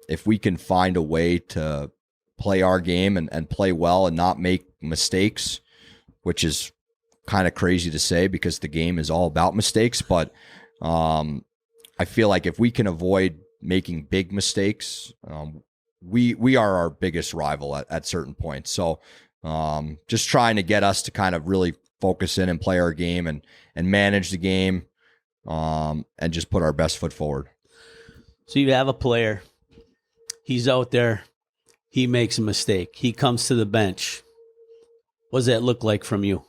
[SPEAKER 3] if we can find a way to play our game and play well and not make mistakes, which is kind of crazy to say because the game is all about mistakes, but I feel like if we can avoid making big mistakes, we are our biggest rival at certain points. So just trying to get us to kind of really focus in and play our game and manage the game, and just put our best foot forward.
[SPEAKER 2] So you have a player. He's out there. He makes a mistake. He comes to the bench. What does that look like from you?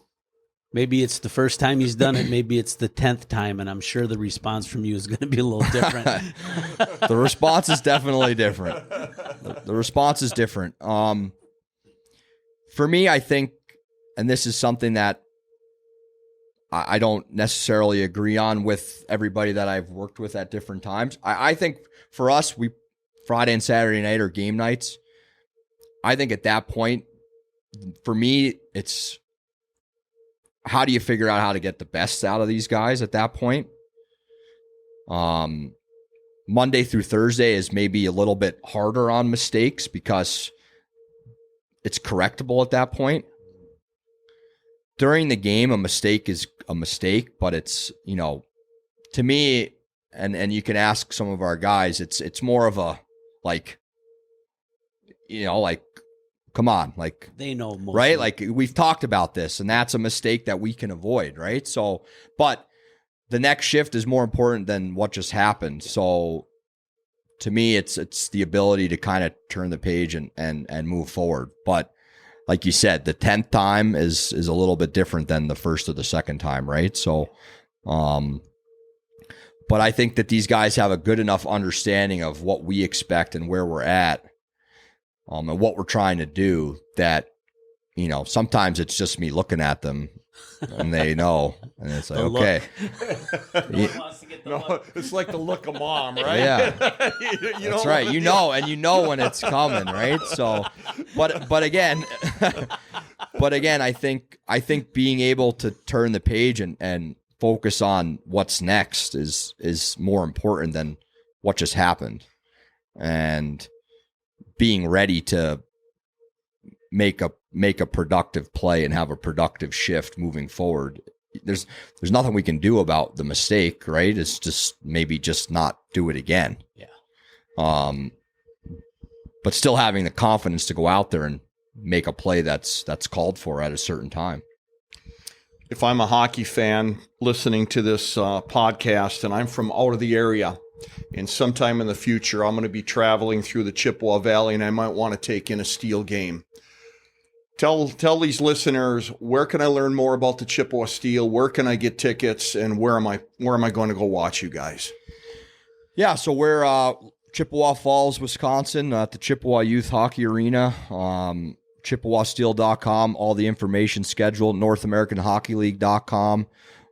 [SPEAKER 2] Maybe it's the first time he's done it. Maybe it's the 10th time, and I'm sure the response from you is going to be a little different.
[SPEAKER 3] The response is definitely different. The response is different. For me, I think, and this is something that I don't necessarily agree on with everybody that I've worked with at different times. I think for us, Friday and Saturday night are game nights. I think at that point, for me, it's how do you figure out how to get the best out of these guys at that point? Monday through Thursday is maybe a little bit harder on mistakes because it's correctable at that point. During the game, a mistake is a mistake, but it's, to me, and you can ask some of our guys, it's more of a, like, come on, like,
[SPEAKER 2] they know most,
[SPEAKER 3] right? Like, we've talked about this, and that's a mistake that we can avoid, right? So, but the next shift is more important than what just happened. So to me, it's the ability to kind of turn the page and move forward. But like you said, the 10th time is a little bit different than the first or the second time, right? So, but I think that these guys have a good enough understanding of what we expect and where we're at, and what we're trying to do that, sometimes it's just me looking at them and they know, and it's like, okay.
[SPEAKER 1] No, it's like the look of mom, right?
[SPEAKER 3] Yeah,
[SPEAKER 1] That's
[SPEAKER 3] right. And when it's coming, right? So, but again, I think being able to turn the page and focus on what's next is more important than what just happened, and being ready to make a productive play and have a productive shift moving forward. There's nothing we can do about the mistake, right? It's just maybe just not do it again.
[SPEAKER 2] Yeah.
[SPEAKER 3] But still having the confidence to go out there and make a play that's called for at a certain time.
[SPEAKER 1] If I'm a hockey fan listening to this podcast and I'm from out of the area, and sometime in the future I'm going to be traveling through the Chippewa Valley and I might want to take in a Steel game, Tell these listeners, where can I learn more about the Chippewa Steel? Where can I get tickets, and where am I going to go watch you guys?
[SPEAKER 3] Yeah, so we're Chippewa Falls, Wisconsin, at the Chippewa Youth Hockey Arena. ChippewaSteel.com, all the information scheduled. NorthAmericanHockeyLeague.com,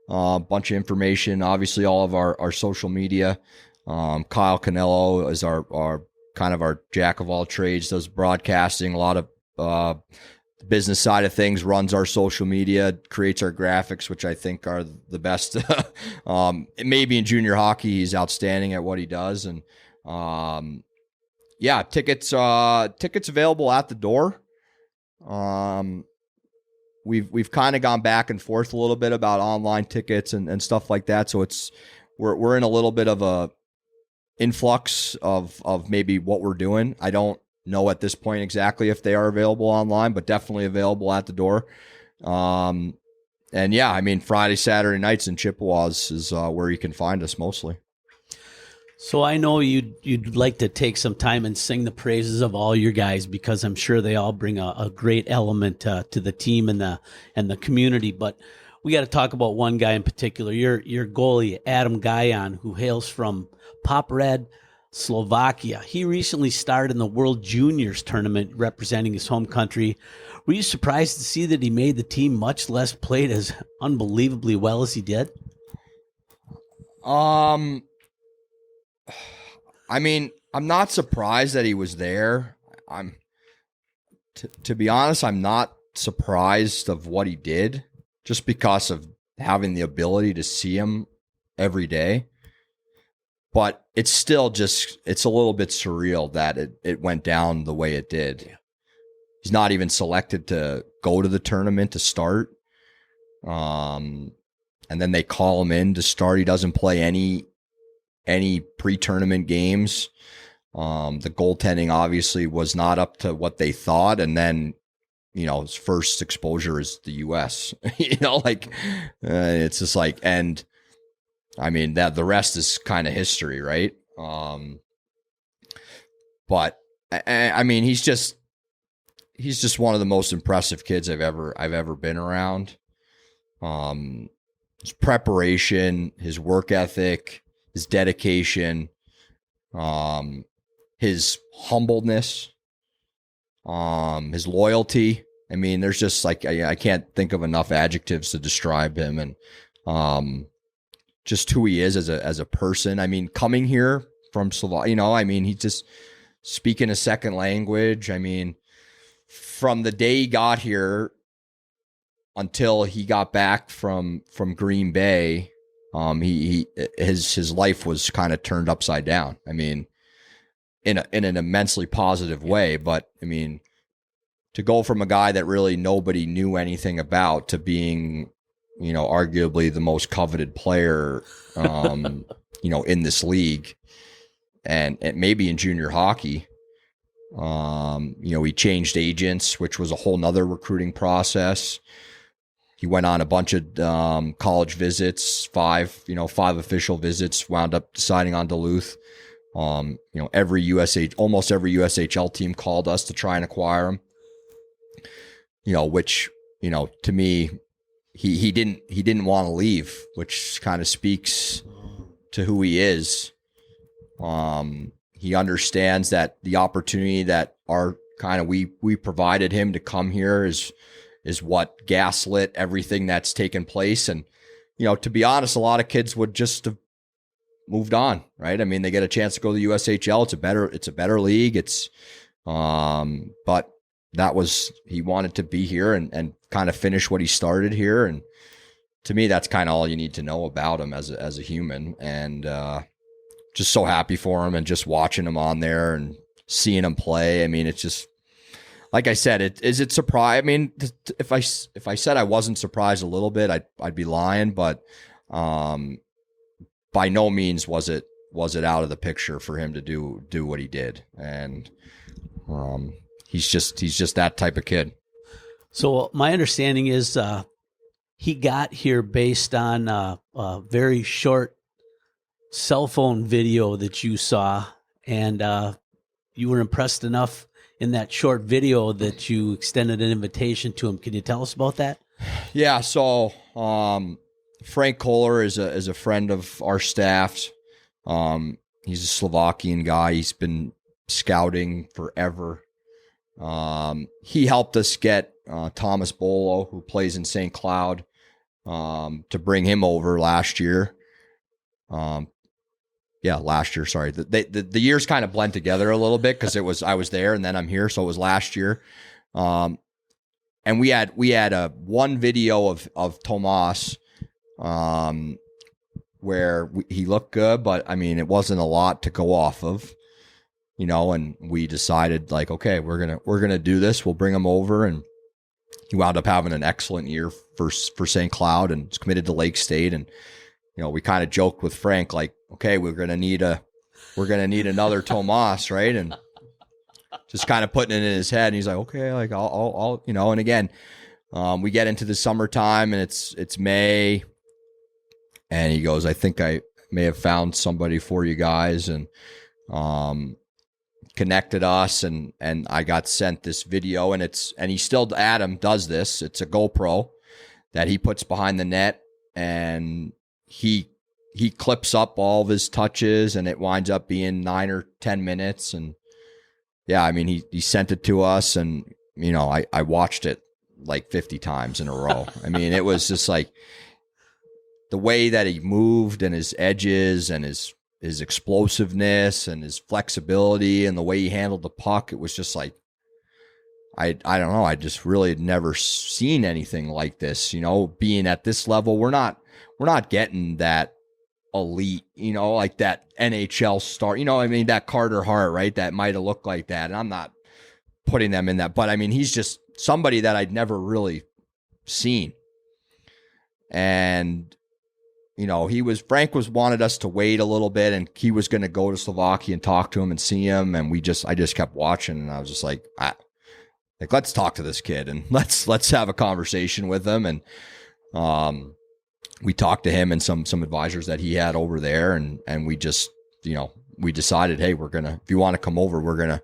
[SPEAKER 3] a bunch of information. Obviously, all of our social media. Kyle Canello is our kind of our jack of all trades. Does broadcasting, a lot of the business side of things, runs our social media, creates our graphics, which I think are the best. Maybe in junior hockey, he's outstanding at what he does. And yeah, tickets available at the door. We've kind of gone back and forth a little bit about online tickets and stuff like that. So we're in a little bit of a influx of maybe what we're doing. I don't know at this point exactly if they are available online, but definitely available at the door. And yeah, I mean, Friday, Saturday nights in Chippewas is where you can find us mostly.
[SPEAKER 2] So I know you'd like to take some time and sing the praises of all your guys, because I'm sure they all bring a great element to the team and the community. But we got to talk about one guy in particular, your goalie, Adam Gajan, who hails from Poprad, Slovakia. He recently starred in the World Juniors tournament representing his home country. Were you surprised to see that he made the team, much less played as unbelievably well as he did?
[SPEAKER 3] I mean, I'm not surprised that he was there. To be honest, I'm not surprised of what he did, just because of having the ability to see him every day. But it's still it's a little bit surreal that it went down the way it did. Yeah. He's not even selected to go to the tournament to start. And then they call him in to start. He doesn't play any pre-tournament games. The goaltending obviously was not up to what they thought. And then, his first exposure is the U.S. It's just like, and I mean that the rest is kind of history, right? But I mean, he's just one of the most impressive kids I've ever been around. His preparation, his work ethic, his dedication, his humbleness, his loyalty. I mean, there's just like, I can't think of enough adjectives to describe him, and just who he is as a person. I mean, coming here from Slovakia, I mean, he's just speaking a second language. I mean, from the day he got here until he got back from Green Bay, his life was kind of turned upside down. I mean, in an immensely positive way, but I mean, to go from a guy that really nobody knew anything about to being, arguably the most coveted player, in this league, and maybe in junior hockey. He changed agents, which was a whole nother recruiting process. He went on a bunch of college visits, five official visits, wound up deciding on Duluth. Almost every USHL team called us to try and acquire him. Which, to me, he didn't want to leave, which kind of speaks to who he is. He understands that the opportunity that we provided him to come here is what gaslit everything that's taken place. And, to be honest, a lot of kids would just have moved on, right? I mean, they get a chance to go to the USHL. It's a better league. But he wanted to be here and kind of finish what he started here. And to me, that's kind of all you need to know about him as a human. And, just so happy for him, and just watching him on there and seeing him play. I mean, it's just, like I said, is it surprise? I mean, if I said I wasn't surprised a little bit, I'd be lying, but, by no means was it out of the picture for him to do what he did. And, he's just that type of kid.
[SPEAKER 2] So my understanding is, he got here based on a very short cell phone video that you saw, and you were impressed enough in that short video that you extended an invitation to him. Can you tell us about that?
[SPEAKER 3] Yeah. So, Frank Kohler is a friend of our staff. He's a Slovakian guy. He's been scouting forever. He helped us get Thomas Bolo, who plays in St. Cloud, to bring him over last year. Last year. Sorry, the years kind of blend together a little bit because I was there and then I'm here, so it was last year. and we had one video of Tomas, where he looked good, but I mean, it wasn't a lot to go off of, and we decided like, okay, we're going to do this. We'll bring him over, and he wound up having an excellent year for St. Cloud and is committed to Lake State. And, we kind of joked with Frank, like, okay, we're going to need another Tomas, right? And just kind of putting it in his head. And he's like, okay, like I'll and again, we get into the summertime and it's May, and he goes, I think I may have found somebody for you guys, and connected us, and I got sent this video, and he still, Adam does this. It's a GoPro that he puts behind the net, and he clips up all of his touches, and it winds up being 9 or 10 minutes. And yeah, I mean, he sent it to us, and I watched it like 50 times in a row. I mean, it was just like the way that he moved, and his edges, and his explosiveness, and his flexibility, and the way he handled the puck. It was just like, I don't know. I just really had never seen anything like this, being at this level. We're not getting that elite, like that NHL star, I mean, that Carter Hart, right? That might've looked like that. And I'm not putting them in that, but I mean, he's just somebody that I'd never really seen. And, Frank wanted us to wait a little bit, and he was going to go to Slovakia and talk to him and see him. And I just kept watching, and I was just like, let's talk to this kid, and let's have a conversation with him. And, we talked to him and some advisors that he had over there, and we just, we decided, hey, if you want to come over, we're going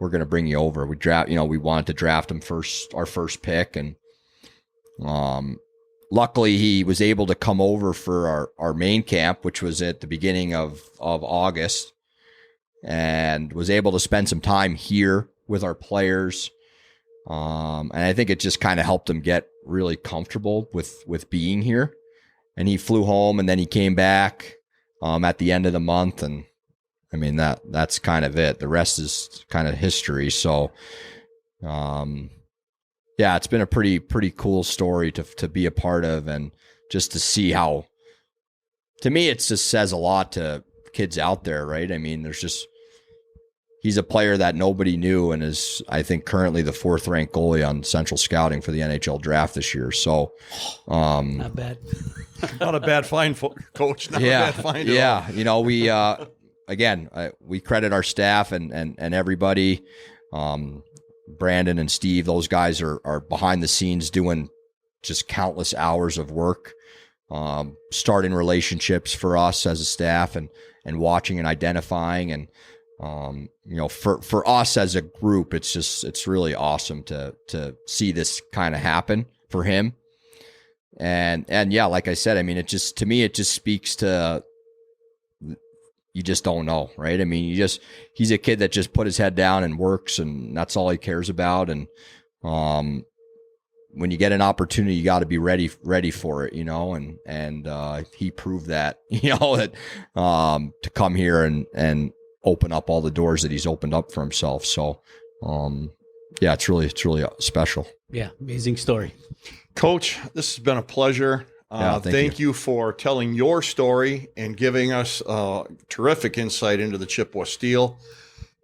[SPEAKER 3] to bring you over. We wanted to draft him our first pick. And, luckily he was able to come over for our main camp, which was at the beginning of August, and was able to spend some time here with our players. And I think it just kind of helped him get really comfortable with being here. And he flew home, and then he came back at the end of the month. And I mean, that's kind of it. The rest is kind of history. So, yeah, it's been a pretty cool story to be a part of, and just to see how, to me, it just says a lot to kids out there, right? I mean, he's a player that nobody knew, and is, I think, currently the 4th ranked goalie on Central Scouting for the NHL draft this year. So,
[SPEAKER 2] not bad.
[SPEAKER 1] Not a bad find, Coach. Not a bad find at all.
[SPEAKER 3] We again, we credit our staff and everybody. Brandon and Steve, those guys are behind the scenes doing just countless hours of work, starting relationships for us as a staff, and watching and identifying. And for us as a group, it's really awesome to see this kind of happen for him. And yeah, like I said, I mean, to me, it just speaks to, you just don't know, right? I mean, he's a kid that just put his head down and works, and that's all he cares about. And, when you get an opportunity, you got to be ready for it, and he proved that, that, to come here and open up all the doors that he's opened up for himself. So, yeah, it's really special.
[SPEAKER 2] Yeah. Amazing story.
[SPEAKER 1] Coach, this has been a pleasure. Thank you for telling your story and giving us terrific insight into the Chippewa Steel.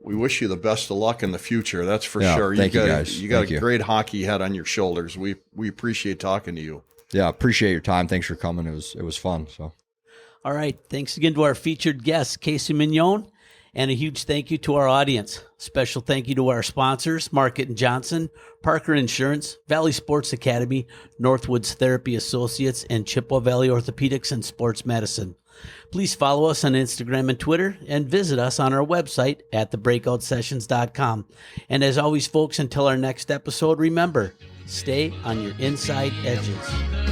[SPEAKER 1] We wish you the best of luck in the future. That's for sure.
[SPEAKER 3] Thank you guys.
[SPEAKER 1] You got a great hockey head on your shoulders. We appreciate talking to you.
[SPEAKER 3] Yeah, appreciate your time. Thanks for coming. It was fun. So,
[SPEAKER 2] all right. Thanks again to our featured guest, Casey Mignone. And a huge thank you to our audience. Special thank you to our sponsors, Market & Johnson, Parker Insurance, Valley Sports Academy, Northwoods Therapy Associates, and Chippewa Valley Orthopedics and Sports Medicine. Please follow us on Instagram and Twitter, and visit us on our website at thebreakoutsessions.com. And as always, folks, until our next episode, remember, stay on your inside edges.